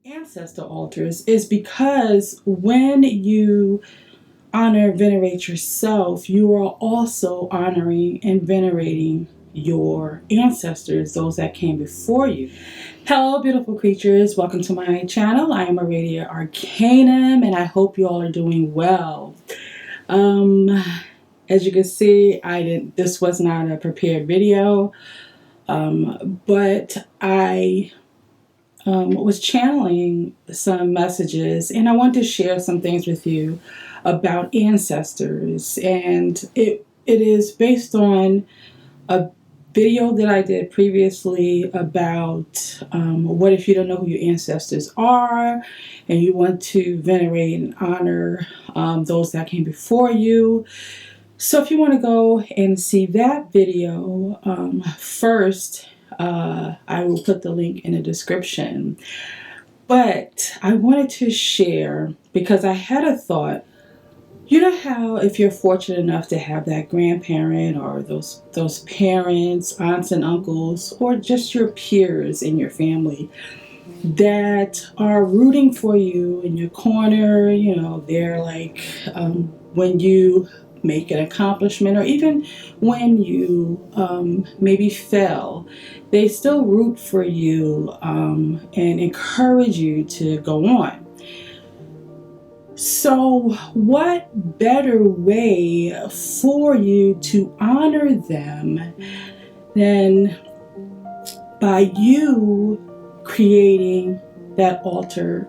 Ancestor altars is because when you honor and venerate yourself, you are also honoring and venerating your ancestors, those that came before you. Hello, beautiful creatures. Welcome to my channel. I am Aradia Arcanum, and I hope you all are doing well. As you can see, this was not a prepared video, but I was channeling some messages, and I want to share some things with you about ancestors. And it is based on a video that I did previously about what if you don't know who your ancestors are and you want to venerate and honor those that came before you. So if you want to go and see that video first, I will put the link in the description. But I wanted to share, because I had a thought. You know how if you're fortunate enough to have that grandparent or those parents, aunts and uncles, or just your peers in your family that are rooting for you in your corner, they're like, when you make an accomplishment, or even when you maybe fail, they still root for you and encourage you to go on. So what better way for you to honor them than by you creating that altar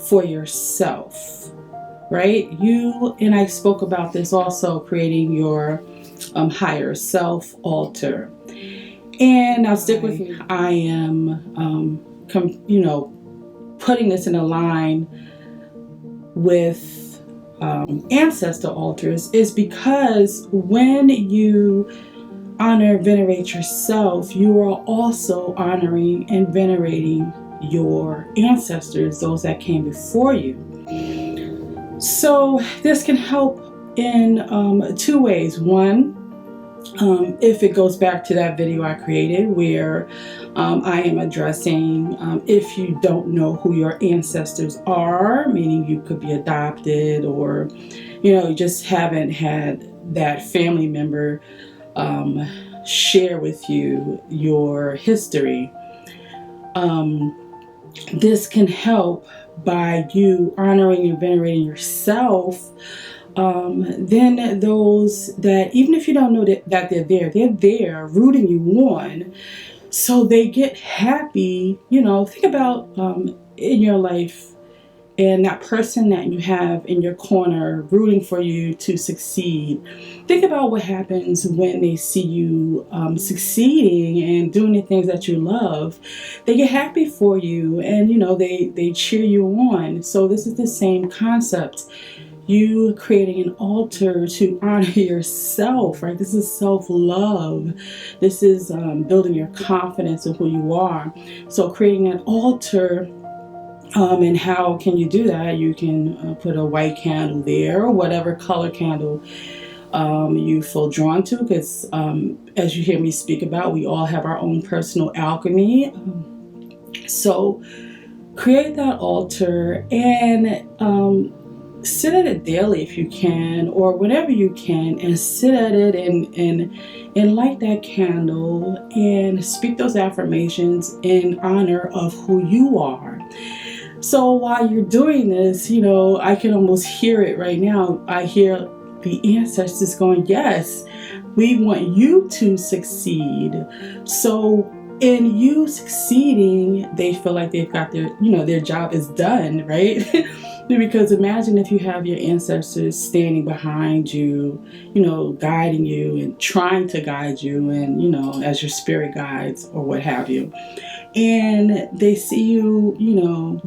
for yourself, right? You and I spoke about this also, creating your higher self altar. And now stick with me. I am, putting this in a line with ancestor altars is because when you honor and venerate yourself, you are also honoring and venerating your ancestors, those that came before you. So this can help in two ways. One, if it goes back to that video I created where I am addressing if you don't know who your ancestors are, meaning you could be adopted, or you just haven't had that family member share with you your history. This can help by you honoring and venerating yourself. Then those that, even if you don't know that they're there rooting you on, so they get happy. Think about in your life and that person that you have in your corner rooting for you to succeed. Think about what happens when they see you succeeding and doing the things that you love. They get happy for you, and they cheer you on. So this is the same concept. You creating an altar to honor yourself, right? This is self-love. This is building your confidence in who you are. So creating an altar, and how can you do that? You can put a white candle there, or whatever color candle you feel drawn to, because as you hear me speak about, we all have our own personal alchemy. So create that altar and sit at it daily if you can, or whenever you can, and sit at it and light that candle and speak those affirmations in honor of who you are. So while you're doing this, I can almost hear it right now. I hear the ancestors going, yes, we want you to succeed. So in you succeeding, they feel like they've got their job is done, right? Because imagine if you have your ancestors standing behind you, guiding you and trying to guide you, and as your spirit guides or what have you. And they see you,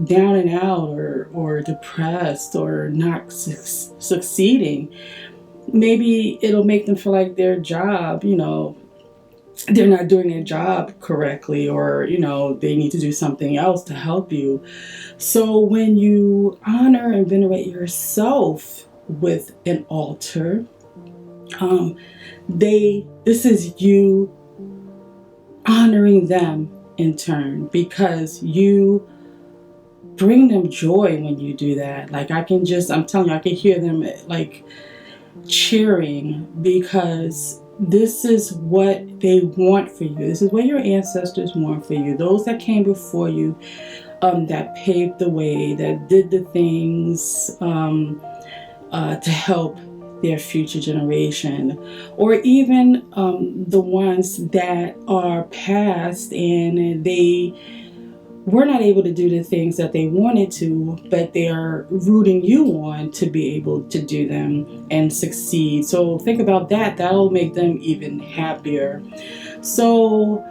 down and out, or depressed, or not succeeding. Maybe it'll make them feel like their job, they're not doing their job correctly, or they need to do something else to help you. So when you honor and venerate yourself with an altar, this is you honoring them in turn, because you bring them joy when you do that. Like I'm telling you, I can hear them like cheering, because this is what they want for you. This is what your ancestors want for you. Those that came before you, that paved the way, that did the things to help their future generation, or even the ones that are past and they were not able to do the things that they wanted to, but they are rooting you on to be able to do them and succeed. So think about that. That'll make them even happier. So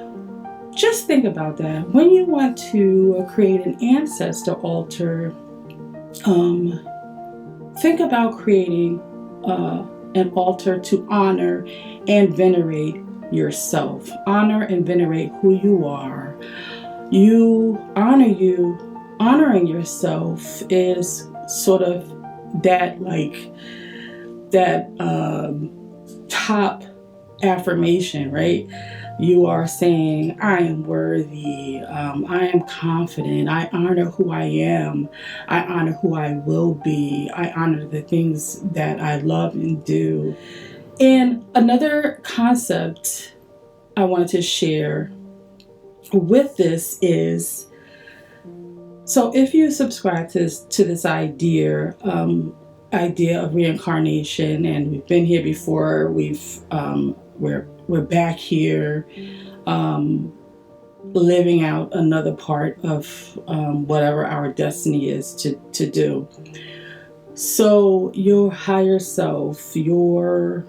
just think about that. When you want to create an ancestor altar, think about creating an altar to honor and venerate yourself. Honor and venerate who you are. Honoring yourself is sort of that top affirmation, right? You are saying, I am worthy, I am confident, I honor who I am, I honor who I will be, I honor the things that I love and do. And another concept I wanted to share with this is, so if you subscribe to this idea of reincarnation, and we've been here before, we're back here, living out another part of whatever our destiny is to do. So your higher self, your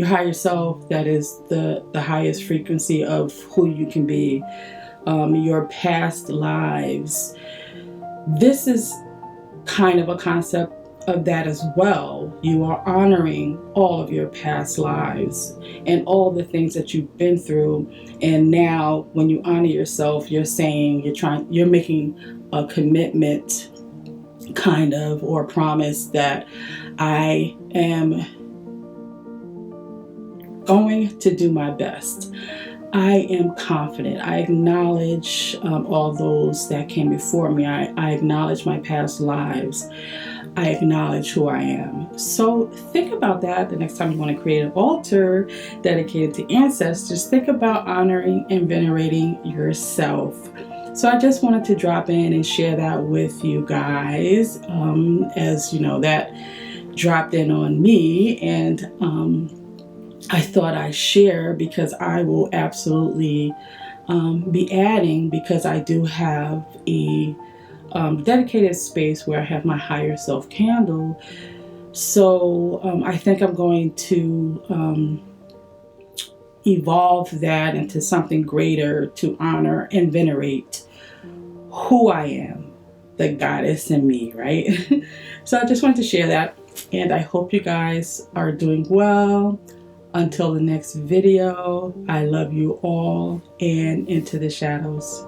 higher self, that is the highest frequency of who you can be, your past lives. This is kind of a concept of that as well. You are honoring all of your past lives and all the things that you've been through. And now when you honor yourself, you're saying, you're making a commitment kind of, or promise, that I am going to do my best. I am confident. I acknowledge all those that came before me. I acknowledge my past lives. I acknowledge who I am. So think about that the next time you want to create an altar dedicated to ancestors. Think about honoring and venerating yourself. So I just wanted to drop in and share that with you guys, as you know, that dropped in on me, and I thought I'd share, because I will absolutely be adding, because I do have a dedicated space where I have my higher self candle. So I think I'm going to evolve that into something greater to honor and venerate who I am, the goddess in me, right? So I just wanted to share that, and I hope you guys are doing well. Until the next video, I love you all, and into the shadows.